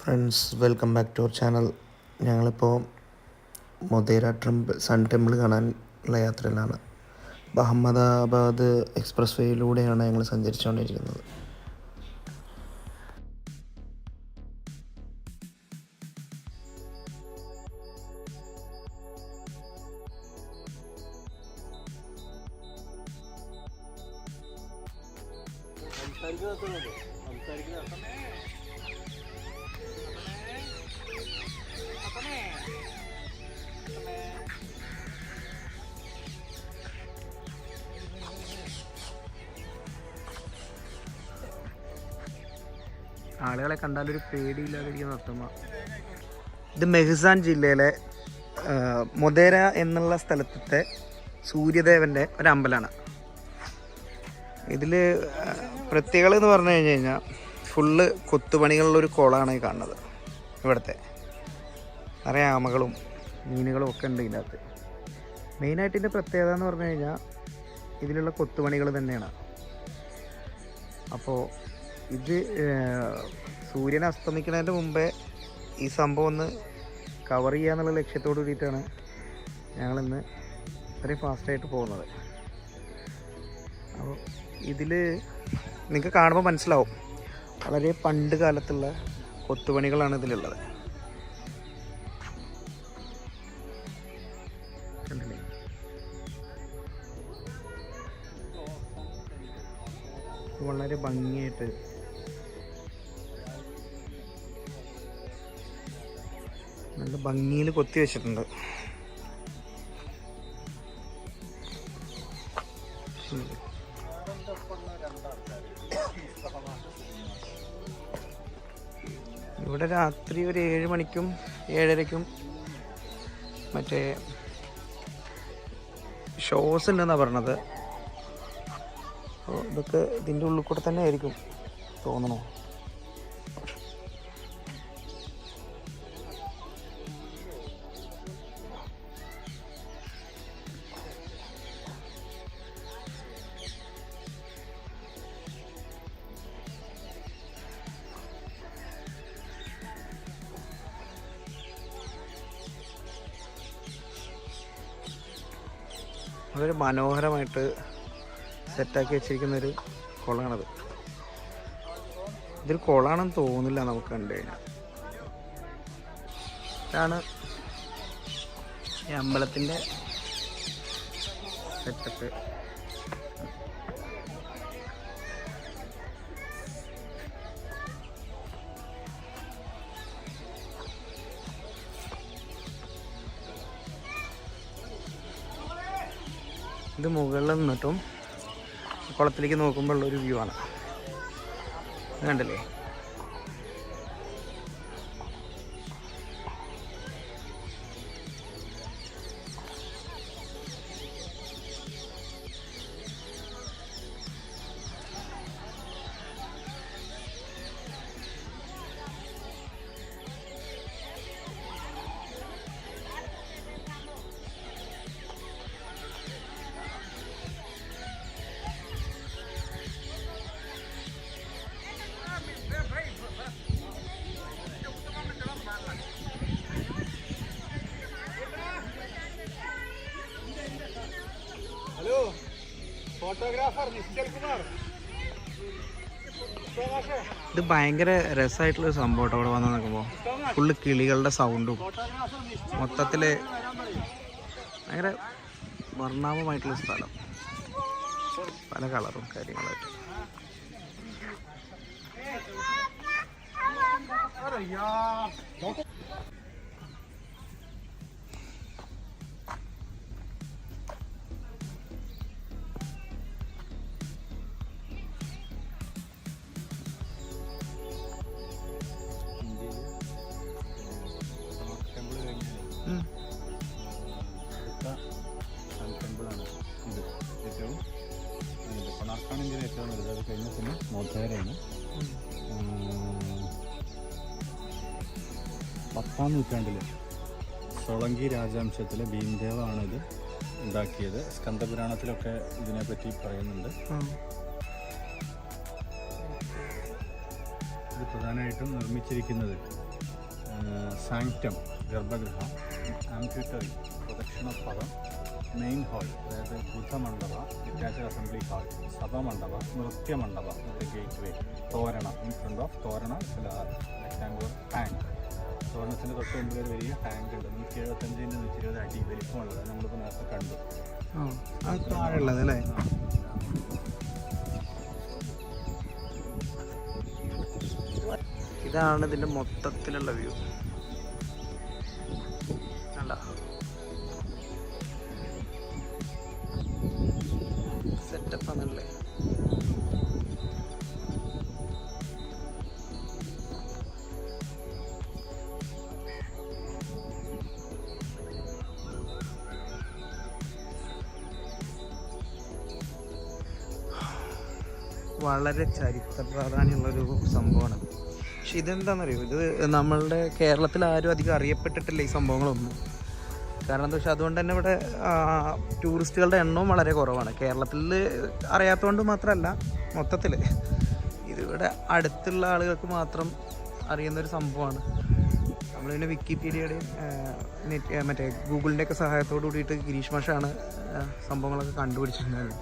Friends, welcome back to our channel. ഞങ്ങളിപ്പോൾ Modhera sun temple കാണാനുള്ള യാത്രയിലാണ്. അഹമ്മദാബാദ് എക്സ്പ്രസ് വേയിലൂടെയാണ് ഞങ്ങൾ സഞ്ചരിച്ചുകൊണ്ടിരിക്കുന്നത്. ആളുകളെ കണ്ടാലൊരു പേടിയില്ലാതിരിക്കുന്ന അർത്ഥമ. ഇത് മെഹ്സാൻ ജില്ലയിലെ മൊതേര എന്നുള്ള സ്ഥലത്തെ സൂര്യദേവൻ്റെ ഒരു അമ്പലമാണ്. ഇതിൽ പ്രത്യേകത എന്ന് പറഞ്ഞു കഴിഞ്ഞാൽ ഫുള്ള് കൊത്തുപണികളുള്ളൊരു കുളമാണ് ഈ കാണുന്നത്. ഇവിടുത്തെ നിറയെ ആമകളും മീനുകളും ഒക്കെ ഉണ്ട് ഇതിനകത്ത്. മെയിനായിട്ട് ഇതിൻ്റെ പ്രത്യേകത എന്ന് പറഞ്ഞു കഴിഞ്ഞാൽ ഇതിലുള്ള കൊത്തുപണികൾ തന്നെയാണ്. അപ്പോൾ ഇത് സൂര്യൻ അസ്തമിക്കുന്നതിൻ്റെ മുമ്പേ ഈ സംഭവം ഒന്ന് കവർ ചെയ്യുക എന്നുള്ള ലക്ഷ്യത്തോട് കൂടിയിട്ടാണ് ഞങ്ങളിന്ന് ഇത്രയും ഫാസ്റ്റായിട്ട് പോകുന്നത്. അപ്പോൾ ഇതിൽ നിങ്ങൾക്ക് കാണുമ്പോൾ മനസ്സിലാവും, വളരെ പണ്ട് കാലത്തുള്ള കൊത്തുപണികളാണ് ഇതിലുള്ളത്. കണ്ടില്ലേ? വളരെ ഭംഗിയായിട്ട് നല്ല ഭംഗിയിൽ കൊത്തി വെച്ചിട്ടുണ്ട്. ഇവിടെ രാത്രി ഒരു 7 മണിക്കും 7:30ക്കും മറ്റേ ഷോസ് ഉണ്ടെന്നാണ് പറഞ്ഞത്. അപ്പോൾ ഇതൊക്കെ ഇതിൻ്റെ ഉള്ളിൽ കൂടെ തന്നെ ആയിരിക്കും തോന്നണോ. അതൊരു മനോഹരമായിട്ട് സെറ്റാക്കി വെച്ചിരിക്കുന്നൊരു കുളമാണത്. ഇതൊരു കുളമാണെന്ന് തോന്നില്ല നമുക്ക് കണ്ടു കഴിഞ്ഞാൽ. ഇതാണ് ഈ അമ്പലത്തിൻ്റെ സെറ്റപ്പ്. ഇത് മുകളിൽ നിന്നിട്ടും കുളത്തിലേക്ക് നോക്കുമ്പോൾ ഉള്ളൊരു വ്യൂ ആണ്. കണ്ടില്ലേ? ഇത് ഭയങ്കര രസമായിട്ടുള്ളൊരു സംഭവം കേട്ടോ. അവിടെ വന്ന് നോക്കുമ്പോൾ ഫുള്ള് കിളികളുടെ സൗണ്ടും മൊത്തത്തിൽ ഭയങ്കര വർണ്ണാഭമായിട്ടുള്ള സ്ഥലം. പല കളറും കാര്യങ്ങളായിട്ട്. കൊണാർക്കാണെങ്കിൽ ഏറ്റവും വലുത്. അത് കഴിഞ്ഞ പിന്നെ മൊധേരയാണ്. 10ാം നൂറ്റാണ്ടിൽ സോളങ്കി രാജവംശത്തിലെ ഭീംദേവാണ് ഇത് ഉണ്ടാക്കിയത്. സ്കന്ദപുരാണത്തിലൊക്കെ ഇതിനെപ്പറ്റി പറയുന്നുണ്ട്. ഇത് പ്രധാനമായിട്ടും നിർമ്മിച്ചിരിക്കുന്നത് സാങ്ക്ടം ഗർഭഗൃഹ, ആംഫ്യൂട്ടറി പ്രദക്ഷിണ പദം, മെയിൻ ഹാൾ അതായത് ബുദ്ധമണ്ഡപ, ഡിറ്റാച്ച്ഡ് അസംബ്ലി ഹാൾ, സഭാമണ്ഡപ, നൃത്യമണ്ഡപ, gateway, torana in front of torana rectangular tank. തോരണത്തിൻ്റെ തൊട്ട് മുമ്പിൽ ഒരു വലിയ ടാങ്ക് ഉണ്ട്. 175 120 അടി വലിപ്പമുള്ളത് നമ്മളിപ്പോൾ നേരത്തെ കണ്ടു. താഴെയുള്ളത് അല്ലേ? ഇതാണ് ഇതിൻ്റെ മൊത്തത്തിലുള്ള വ്യൂ. അല്ല സെറ്റപ്പ് ആണല്ലേ. വളരെ ചരിത്ര പ്രാധാന്യമുള്ളൊരു സംഭവമാണ്. പക്ഷെ ഇതെന്താണെന്നറിയോ, ഇത് നമ്മളുടെ കേരളത്തിൽ ആരും അധികം അറിയപ്പെട്ടിട്ടില്ല ഈ സംഭവങ്ങളൊന്നും. കാരണം എന്താ വെച്ചാൽ അതുകൊണ്ട് തന്നെ ഇവിടെ ടൂറിസ്റ്റുകളുടെ എണ്ണവും വളരെ കുറവാണ്. കേരളത്തിൽ അറിയാത്തതുകൊണ്ട് മാത്രമല്ല, മൊത്തത്തിൽ ഇതിവിടെ അടുത്തുള്ള ആളുകൾക്ക് മാത്രം അറിയുന്നൊരു സംഭവമാണ്. നമ്മളിതിൻ്റെ വിക്കിപീഡിയയുടെയും മറ്റേ ഗൂഗിളിൻ്റെയൊക്കെ സഹായത്തോടു കൂടിയിട്ട് ഗിരീഷ് മാഷാണ് സംഭവങ്ങളൊക്കെ കണ്ടുപിടിച്ചിട്ടുണ്ടായത്.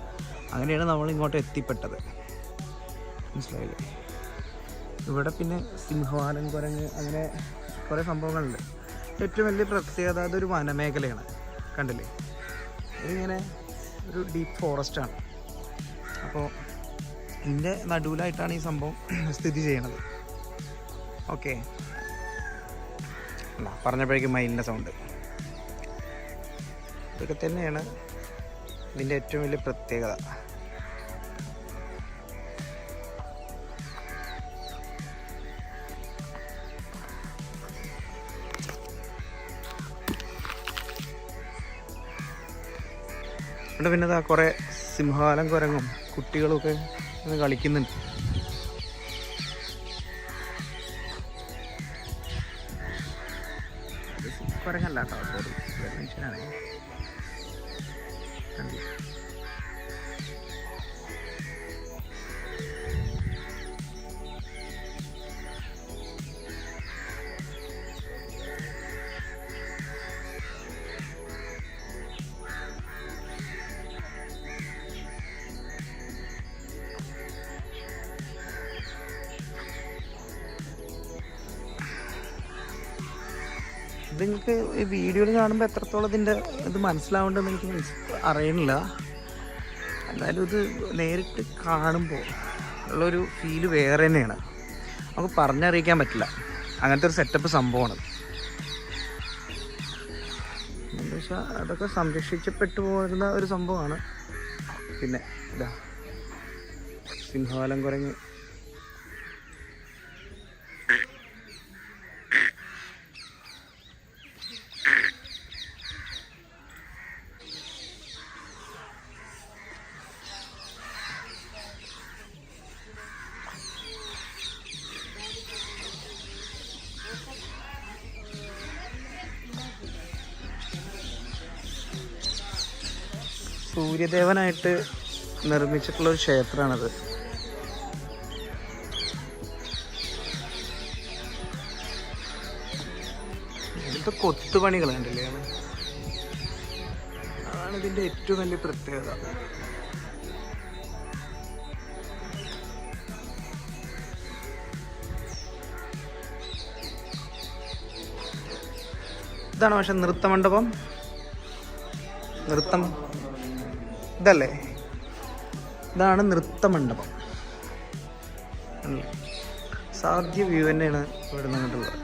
അങ്ങനെയാണ് നമ്മളിങ്ങോട്ട് എത്തിപ്പെട്ടത്. മനസ്സിലായില്ലേ? ഇവിടെ പിന്നെ സിംഹവാലൻ കുരങ്ങ് അങ്ങനെ കുറേ സംഭവങ്ങളുണ്ട്. ഏറ്റവും വലിയ പ്രത്യേകത അതൊരു വനമേഖലയാണ്. കണ്ടില്ലേ? ഇതിങ്ങനെ ഒരു ഡീപ്പ് ഫോറസ്റ്റാണ്. അപ്പോൾ ഇതിൻ്റെ നടുവിലായിട്ടാണ് ഈ സംഭവം സ്ഥിതി ചെയ്യണത്. ഓക്കെ, പറഞ്ഞപ്പോഴേക്കും മയിലിൻ്റെ സൗണ്ട്. ഇതൊക്കെ തന്നെയാണ് ഇതിൻ്റെ ഏറ്റവും വലിയ പ്രത്യേകത. ഇവിടെ പിന്നെ കുറേ സിംഹവാലൻ കുരങ്ങും കുട്ടികളുമൊക്കെ കളിക്കുന്നുണ്ട്. കുരങ്ങല്ല കേട്ടോ, സോറി, മനുഷ്യനാണ്. ഇത് നിങ്ങൾക്ക് ഈ വീഡിയോയിൽ കാണുമ്പോൾ എത്രത്തോളം ഇതിൻ്റെ ഇത് മനസ്സിലാവേണ്ടതെന്ന് എനിക്ക് അറിയണില്ല. എന്തായാലും ഇത് നേരിട്ട് കാണുമ്പോൾ ഉള്ളൊരു ഫീല് വേറെ തന്നെയാണ്. നമുക്ക് പറഞ്ഞറിയിക്കാൻ പറ്റില്ല. അങ്ങനത്തെ ഒരു സെറ്റപ്പ് സംഭവമാണ്. എന്താ വെച്ചാൽ അതൊക്കെ സംരക്ഷിക്കപ്പെട്ടു പോരുന്ന ഒരു സംഭവമാണ്. പിന്നെ ഇതാ സിംഹവാലൻ കുരങ്ങ്. സൂര്യദേവനായിട്ട് നിർമ്മിച്ചിട്ടുള്ളൊരു ക്ഷേത്രമാണത്. ഇതിൻ്റെ കൊത്തുപണികൾ കണ്ടില്ലേ? അതാണ് ഇതിൻ്റെ ഏറ്റവും വലിയ പ്രത്യേകത. ഇതാണ് പക്ഷെ നൃത്തമണ്ഡപം. നൃത്തം ഇതല്ലേ? ഇതാണ് നൃത്തമണ്ഡപം. സാധ്യ വ്യൂ തന്നെയാണ് ഇവിടെ നിന്നിട്ടുള്ളത്.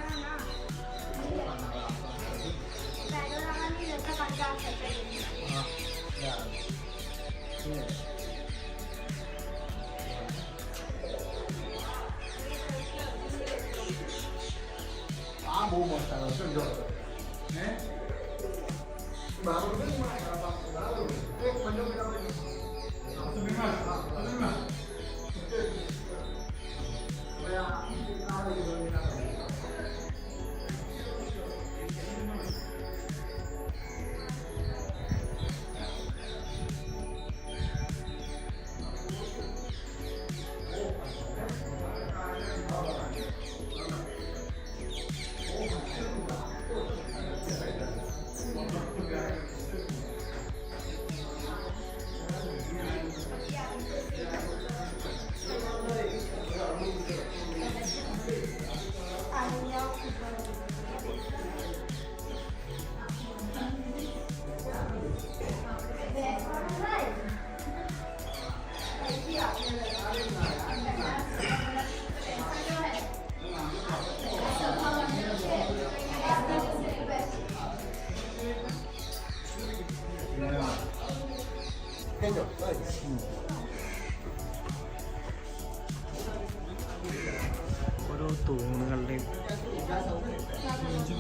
തൂണുകളുടെയും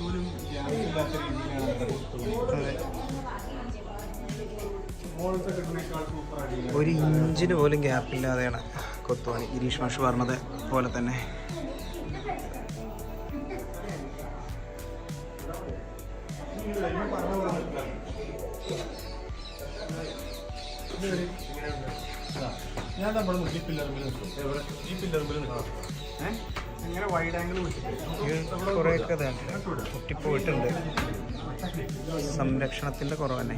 പോലും ഗ്യാസില്ലാത്ത രീതിയിലാണ് ഇവിടെ കൊത്തുപണി. മോളത്തെ കിട്ടുന്നേക്കാൾ സൂപ്പർ അടിയില്ല. ഒരു ഇഞ്ചിന് പോലും ഗ്യാപ്പില്ലാതെയാണ് കൊത്തുപണി. ഗിരീഷ് മാഷ് പറഞ്ഞത് പോലെ തന്നെ. ഞാൻ നമ്മുടെ ഈ പില്ലറിൽ നിൽക്കും. ഈ പില്ലറിൽ നിൽക്കാം. ഇങ്ങനെ വൈഡ് ആംഗിൾ കുറേയൊക്കെ പൊട്ടിപ്പോയിട്ടുണ്ട്. സംരക്ഷണത്തിൻ്റെ കുറവ് തന്നെ.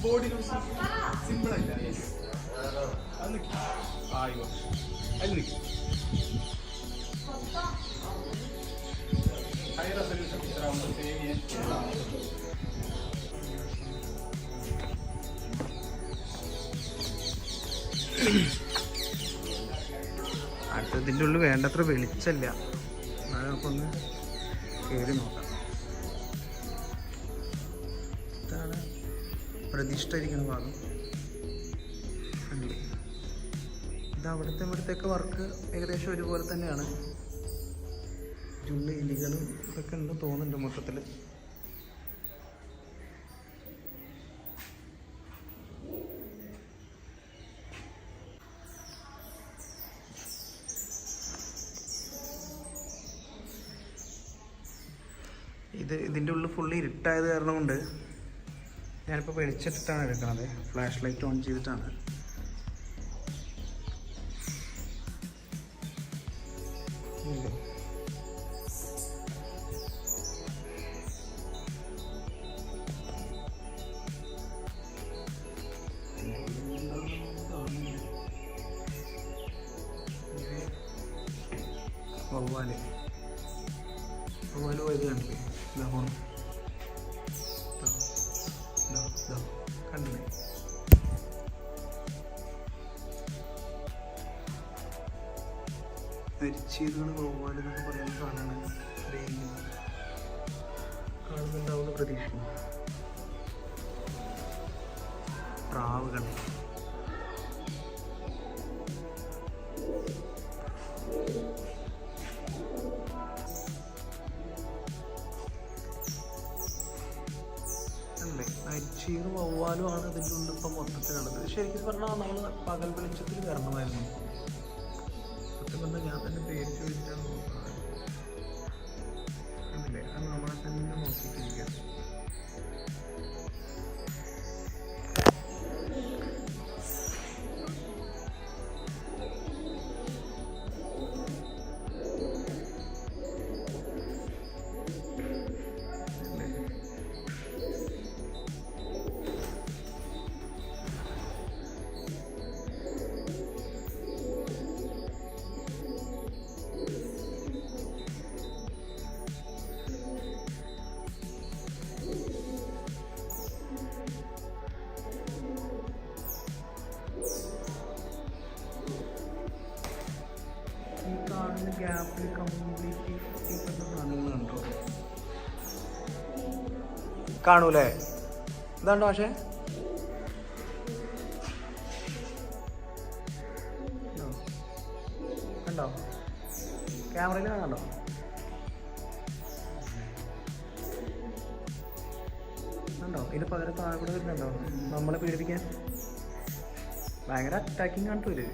ബോഡി ലൂസ് സിമ്പിൾ അല്ല. അത് ആയോ അത് ഹൈ റെസല്യൂഷൻ പിക്ചർ ആവുമ്പോൾ സേവ് ചെയ്യാൻ. അടുത്തതിൻ്റെ ഉള്ളിൽ വേണ്ടത്ര വെളിച്ചല്ല. നമുക്കൊന്ന് കയറി നോക്കാം. ഇതാണ് പ്രതിഷ്ഠ ഇരിക്കുന്ന ഭാഗം. ഇത് ഇവിടുത്തെയൊക്കെ വർക്ക് ഏകദേശം ഒരുപോലെ തന്നെയാണ്. ഉള്ളിൽ എലികളും ഇതൊക്കെ ഉണ്ട് തോന്നുന്നുണ്ട് മൊത്തത്തിൽ. ഇതിൻ്റെ ഉള്ളിൽ ഫുള്ള് ഇരുട്ടായത് കാരണം കൊണ്ട് ഞാനിപ്പോൾ വെളിച്ചിട്ടാണ് എടുക്കുന്നത്. ഫ്ലാഷ് ലൈറ്റ് ഓൺ ചെയ്തിട്ടാണ്. വവ്വാല് പോയത് കണ്ടില്ലേ? കണ്ടില്ലേ? അരിച്ചീതുകൾ വവ്വാല് എന്നൊക്കെ പറയുന്ന സാധനമാണ്. കാണുന്നുണ്ടാവുന്ന പ്രതീക്ഷിക്കുന്നു. പ്രാവുകൾ അല്ലേ? അരിച്ചീറ് വവ്വാലുമാണ് ഇതിൻ്റെ ഉള്ളിൽ ഇപ്പം മൊത്തത്തിലുള്ളത്. ശരിക്കും പറഞ്ഞാൽ നമ്മൾ പകൽ വെളിച്ചത്തിൽ വരണമായിരുന്നു. സത്യം പറഞ്ഞാൽ ഞാൻ തന്നെ പേര് ചോദിച്ചാണ് നോക്കുന്നത്. അല്ലേ? അത് നമ്മളെ തന്നെ നോക്കിയിട്ടിരിക്കുക. ഗ്യാപ്പിൽ കംപ്ലീറ്റ് സാധനങ്ങളുണ്ടോ? കാണൂലേ? ഇതാണ്ടോ പക്ഷേ കണ്ടോ? ക്യാമറയിൽ കാണാണ്ടോ? കണ്ടോ? ഇതിന് പകരം താഴെ കൂടെ വരുന്നുണ്ടോ? നമ്മളെ പീഡിപ്പിക്കാൻ ഭയങ്കര അറ്റാക്കിങ് ആണ് ഇവര്.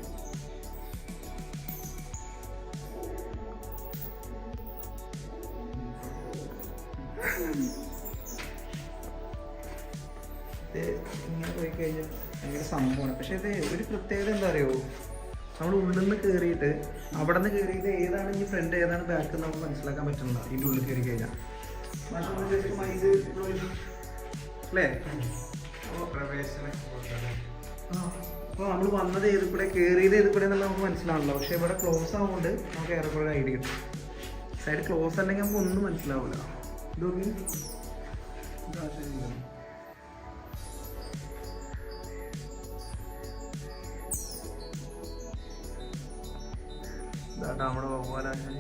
ഇത് ഇങ്ങനെ പോയി കഴിഞ്ഞാൽ ഭയങ്കര സംഭവമാണ്. പക്ഷെ ഇത് ഒരു പ്രത്യേകത എന്താ അറിയോ? നമ്മൾ ഉള്ളിൽ നിന്ന് കയറിയിട്ട് അവിടെ നിന്ന് കയറിയിട്ട് ഏതാണ് ഈ ഫ്രണ്ട് ഏതാണ് ബാക്ക് നമുക്ക് മനസ്സിലാക്കാൻ പറ്റുന്നില്ല. ഇതിൻ്റെ ഉള്ളിൽ കയറി കഴിഞ്ഞാൽ അല്ലേ? അപ്പോൾ നമ്മൾ വന്നത് ഏത് കൂടെ കയറിയത് ഏത് കൂടെ എന്നുള്ള നമുക്ക് മനസ്സിലാവില്ല. പക്ഷെ ഇവിടെ ക്ലോസ് ആവുകൊണ്ട് നമുക്ക് ഏറെക്കുറെ ഐഡിയ കിട്ടും. സൈഡ് ക്ലോസ് അല്ലെങ്കിൽ നമുക്ക് ഒന്നും മനസ്സിലാവില്ല. ഇതൊക്കെ കേട്ടോ നമ്മുടെ വവ്വാലാശാൻ.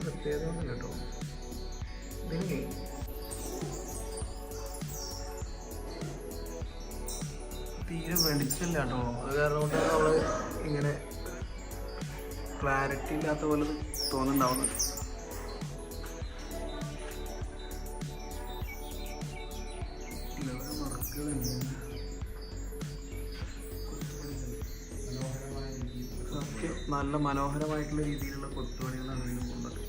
പ്രത്യേകത ഒന്നും കേട്ടോ ഇതിന് തീരെ വെളിച്ചില്ല കേട്ടോ. അത് കാരണം കൊണ്ട് നമ്മൾ ഇങ്ങനെ ക്ലാരിറ്റി ഇല്ലാത്ത പോലെ തോന്നുന്നുണ്ടാവുന്നത്. നല്ല മനോഹരമായിട്ടുള്ള രീതിയിലുള്ള കൊത്തുപണികളാണ് ഇതിന് പോകുന്നത്.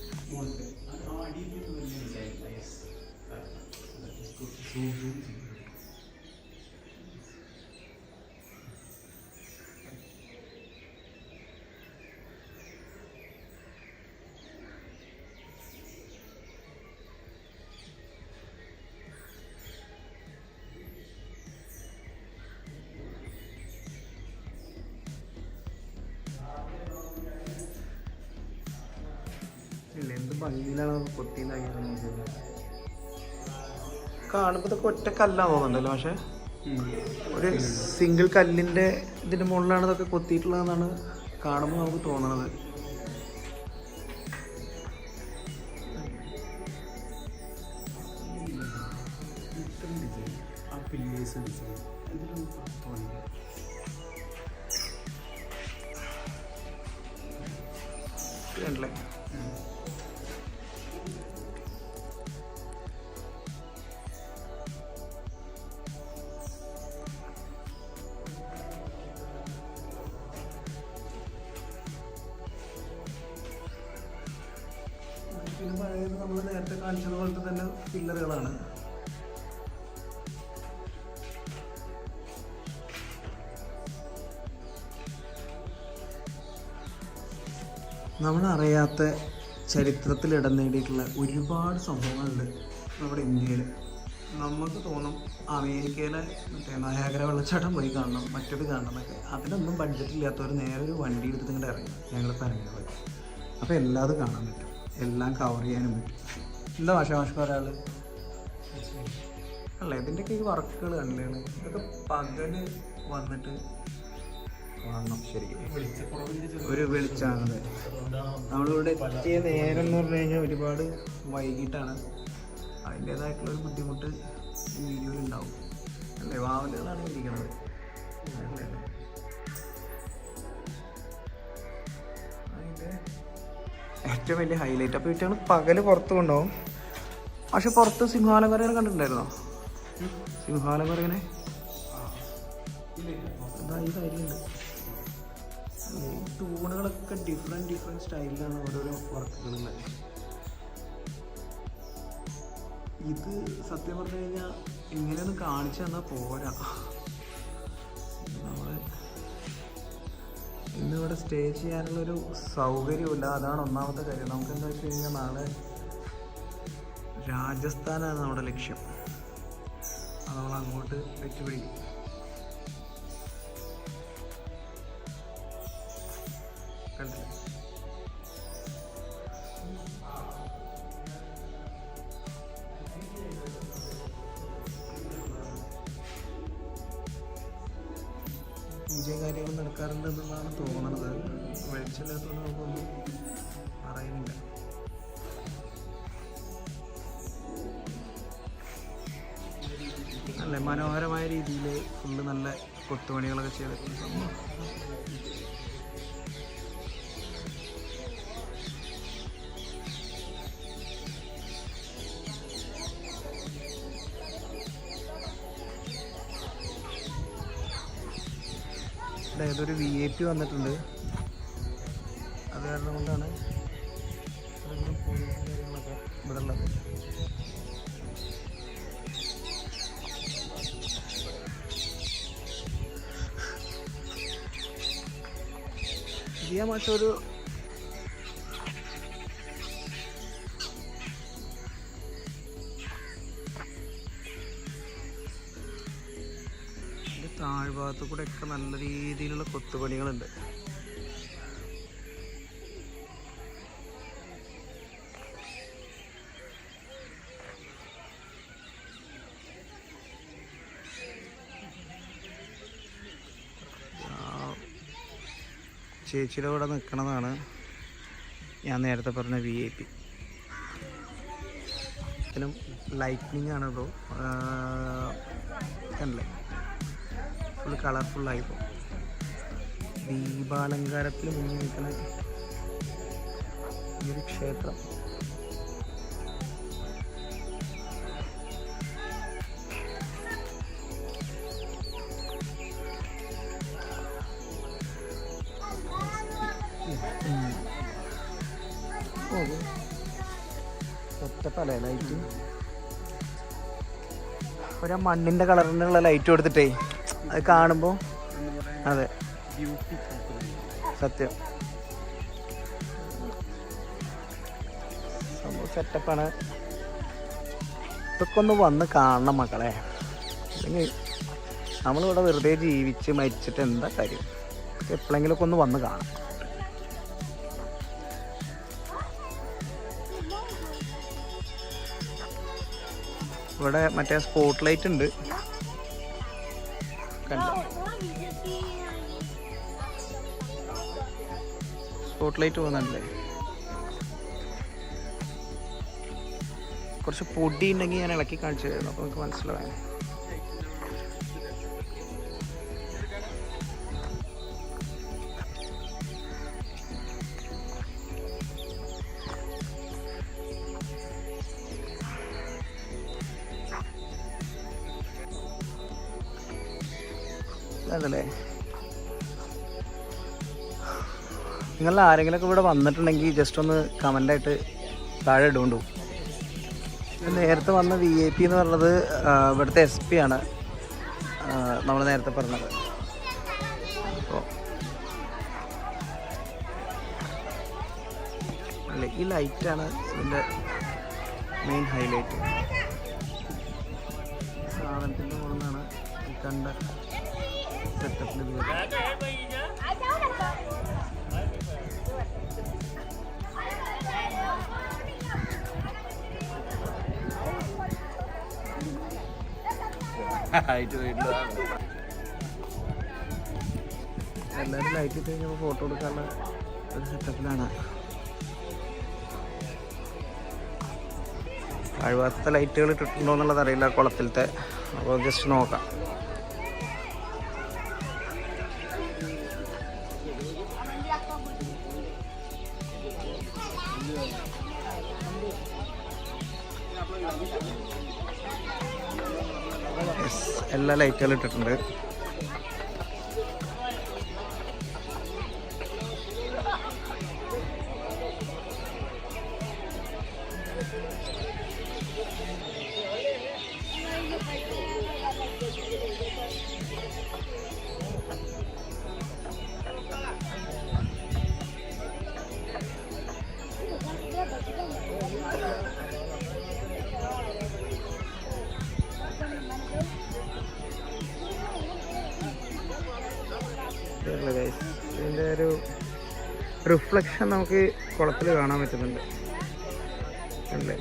ഇല്ല എന്ത് ഭംഗിയിലാണ് കൊത്തിണ്ടാക്കിയത്. കാണുമ്പോൾ ഇതൊക്കെ ഒറ്റ കല്ലാന്ന് തോന്നുന്നുണ്ടല്ലോ, പക്ഷെ ഒരു സിംഗിൾ കല്ലിൻ്റെ ഇതിൻ്റെ മുകളിലാണ് ഇതൊക്കെ കൊത്തിയിട്ടുള്ളതെന്നാണ് കാണുമ്പോൾ നമുക്ക് തോന്നണത്. ല്ലേ പിന്നെ പഴയത് നമ്മൾ നേരത്തെ കാണിച്ചത് പോലത്തെ തന്നെ പില്ലറുകളാണ്. നമ്മളറിയാത്ത ചരിത്രത്തിൽ ഇടം നേടിയിട്ടുള്ള ഒരുപാട് സംഭവങ്ങളുണ്ട് നമ്മുടെ ഇന്ത്യയിൽ. നമുക്ക് തോന്നും അമേരിക്കയിലെ മറ്റേ നയാഗ്ര വെള്ളച്ചാട്ടം പോയി കാണണം, മറ്റൊരു കാണണം എന്നൊക്കെ. അതിനൊന്നും ബഡ്ജറ്റില്ലാത്തവർ നേരെ ഒരു വണ്ടി എടുത്തിട്ട് ഇങ്ങോട്ട് ഇറങ്ങി ഞങ്ങളിപ്പോൾ ഇറങ്ങിയത്. അപ്പോൾ എല്ലാതും കാണാൻ പറ്റും, എല്ലാം കവർ ചെയ്യാനും പറ്റും. എന്താ മാഷ് ഒരാൾ അല്ല ഇതിൻ്റെയൊക്കെ ഈ വർക്കുകൾ കണ്ടില്ലേ, ഇതൊക്കെ പകല് വന്നിട്ട് കാണണം. ശരിക്കും ഒരു വെളിച്ചാണ്. നമ്മളിവിടെ എത്തിയ നേരം എന്ന് പറഞ്ഞു കഴിഞ്ഞാൽ ഒരുപാട് വൈകിട്ടാണ്. അതിൻ്റേതായിട്ടുള്ളൊരു ബുദ്ധിമുട്ട് ഈ വീഡിയോയിൽ ഉണ്ടാവും അല്ലേ. വാവലുകളാണ് ഇരിക്കുന്നത് അല്ലേ. അതിൻ്റെ ഏറ്റവും വലിയ ഹൈലൈറ്റ്. അപ്പോൾ ഇട്ടാണ് പകല് പുറത്ത് കൊണ്ടുപോകും. പക്ഷെ പുറത്ത് സിംഹാലംകുരങ്ങനെ കണ്ടിട്ടുണ്ടായിരുന്നോ? സിംഹാലംകുരങ്ങനെ എന്താ ഈ കാര്യമുണ്ട്. ഈ തൂണുകളൊക്കെ ഡിഫറെൻറ്റ് സ്റ്റൈലിലാണ് ഓരോരോ വർക്കുകളുള്ളത്. ഇത് സത്യം പറഞ്ഞു കഴിഞ്ഞാൽ ഇങ്ങനെയൊന്നും കാണിച്ചു തന്നാൽ പോരാ. നമ്മൾ ഇന്നിവിടെ സ്റ്റേ ചെയ്യാനുള്ളൊരു സൗകര്യമില്ല, അതാണ് ഒന്നാമത്തെ കാര്യം. നമുക്കെന്താ വെച്ച് കഴിഞ്ഞാൽ നാളെ രാജസ്ഥാനാണ് നമ്മുടെ ലക്ഷ്യം. അത് നമ്മൾ അങ്ങോട്ട് വെച്ചുപിടിക്കും. കണ്ടില്ല പൂജയും കാര്യങ്ങളും നടക്കാറുണ്ട് എന്നുള്ളതാണ് തോന്നുന്നത്. വെളിച്ചില്ലാത്തത് നമുക്കൊന്നും പറയുന്നില്ല. അല്ലേ മനോഹരമായ രീതിയിൽ ഫുള്ള് നല്ല കൊത്തുപണികളൊക്കെ ചെയ്തിട്ടുണ്ട്. ഏതൊരു VIP വന്നിട്ടുണ്ട്, അത് കാരണം കൊണ്ടാണ് കാര്യങ്ങളൊക്കെ ഇവിടെ ഉള്ളത്. ജിയ മാഷ ഒരു താഴ്ഭാഗത്ത് കൂടെ ഒക്കെ നല്ല രീതിയിലുള്ള കൊത്തുപണികളുണ്ട്. ചേച്ചിയുടെ കൂടെ നിൽക്കണതാണ് ഞാൻ നേരത്തെ പറഞ്ഞ VIP. ഇതിനും ലൈറ്റ്നിങ് ആണ് ബ്രോ. കണ്ടില്ലേ, ഫുൾ കളർഫുള്ളായിപ്പോൾ. ദീപാലങ്കാരത്തിൽ മുങ്ങി നിൽക്കുന്ന ഈ ഒരു ക്ഷേത്രം. ഒറ്റപ്പല്ലേ ലൈറ്റ്, ഒരു മണ്ണിൻ്റെ കളറിനുള്ള ലൈറ്റ് കൊടുത്തിട്ടേ അത് കാണുമ്പോൾ അതെ സത്യം സംഭവം സെറ്റപ്പാണ്. ഇതൊക്കെ ഒന്ന് വന്ന് കാണണം മക്കളെ. അല്ലെങ്കിൽ നമ്മളിവിടെ വെറുതെ ജീവിച്ച് മരിച്ചിട്ട് എന്താ കാര്യം? എപ്പോഴെങ്കിലുമൊക്കെ ഒന്ന് വന്ന് കാണാം. ഇവിടെ മറ്റേ സ്പോട്ട് ലൈറ്റ് ഉണ്ട്, സ്പോട്ട് ലൈറ്റ് പോകുന്നുണ്ടല്ലേ. കുറച്ച് പൊടി ഉണ്ടെങ്കിൽ ഞാൻ ഇളക്കി കാണിച്ചു തരുന്നു, അപ്പോൾ നമുക്ക് മനസ്സിലാവാൻ. അതല്ലേ, നിങ്ങൾ ആരെങ്കിലുമൊക്കെ ഇവിടെ വന്നിട്ടുണ്ടെങ്കിൽ ജസ്റ്റ് ഒന്ന് കമൻ്റായിട്ട് താഴെ ഇടുകൊണ്ടു. നേരത്തെ വന്ന VIP എന്ന് പറഞ്ഞത് ഇവിടുത്തെ SP ആണ്, നമ്മൾ നേരത്തെ പറഞ്ഞത്. അപ്പോൾ അല്ലേ, ഈ ലൈറ്റാണ് ഇതിൻ്റെ മെയിൻ ഹൈലൈറ്റ്. സാധനത്തിൻ്റെ മുകളിൽ നിന്നാണ് ഈ കണ്ട സെറ്റപ്പിൽ ഇത് വരുന്നത്. എല്ലാവരും ലൈറ്റ് ഇട്ട് കഴിഞ്ഞപ്പോൾ ഫോട്ടോ എടുക്കാനുള്ള ഒരു സെറ്റപ്പിലാണ്. താഴ്ഭാഗത്തെ ലൈറ്റുകൾ ഇട്ടിട്ടുണ്ടോ എന്നുള്ളത് അറിയില്ല കുളത്തിലത്തെ, അപ്പോൾ ജസ്റ്റ് നോക്കാം. എല്ലാ ലൈറ്റുകളും ഇട്ടിട്ടുണ്ട്. ഇതിൻ്റെ ഒരു റിഫ്ലക്ഷൻ നമുക്ക് കുളത്തിൽ കാണാൻ പറ്റുന്നുണ്ട് അല്ലേ.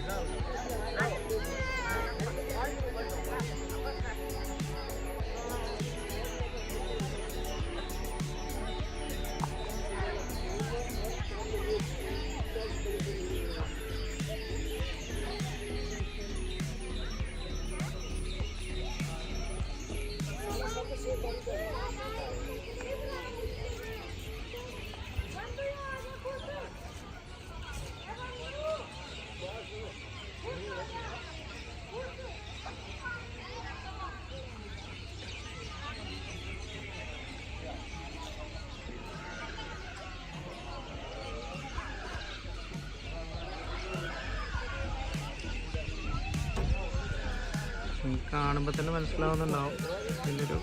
കാണുമ്പോൾ തന്നെ മനസ്സിലാവുന്നുണ്ടാവും ഇതിൻ്റെ ഒരു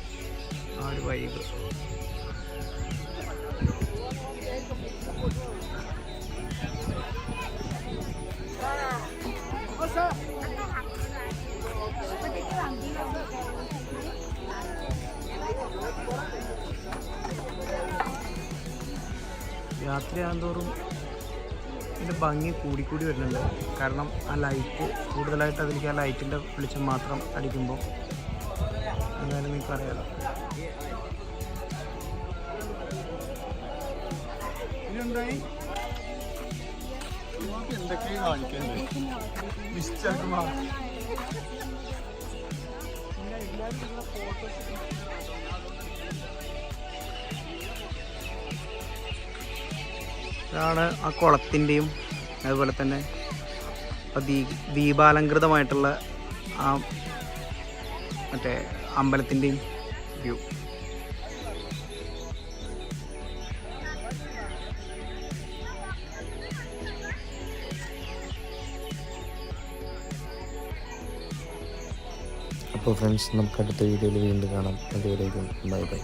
ആ ഒരു വൈബ്. രാത്രിയാകുന്തോറും ഇതിൻ്റെ ഭംഗി കൂടിക്കൂടി വരുന്നുണ്ട്. കാരണം ആ ലൈറ്റ് കൂടുതലായിട്ട് അതിലേക്ക് ആ ലൈറ്റിൻ്റെ വെളിച്ചം മാത്രം അടിക്കുമ്പോൾ എന്തായാലും നിങ്ങൾക്ക് അറിയാലോ. എന്തായി എന്തൊക്കെ കാണിക്കണ്ടേ വിശ്ചാക്കുമാർ ഇതാണ് ആ കുളത്തിൻ്റെയും അതുപോലെ തന്നെ ദീപാലങ്കൃതമായിട്ടുള്ള ആ മറ്റേ അമ്പലത്തിൻ്റെയും വ്യൂ. അപ്പോൾ ഫ്രണ്ട്സ്, നമുക്ക് അടുത്ത വീഡിയോയിൽ വീണ്ടും കാണാം. അതുവരേക്കും ബൈ ബൈ.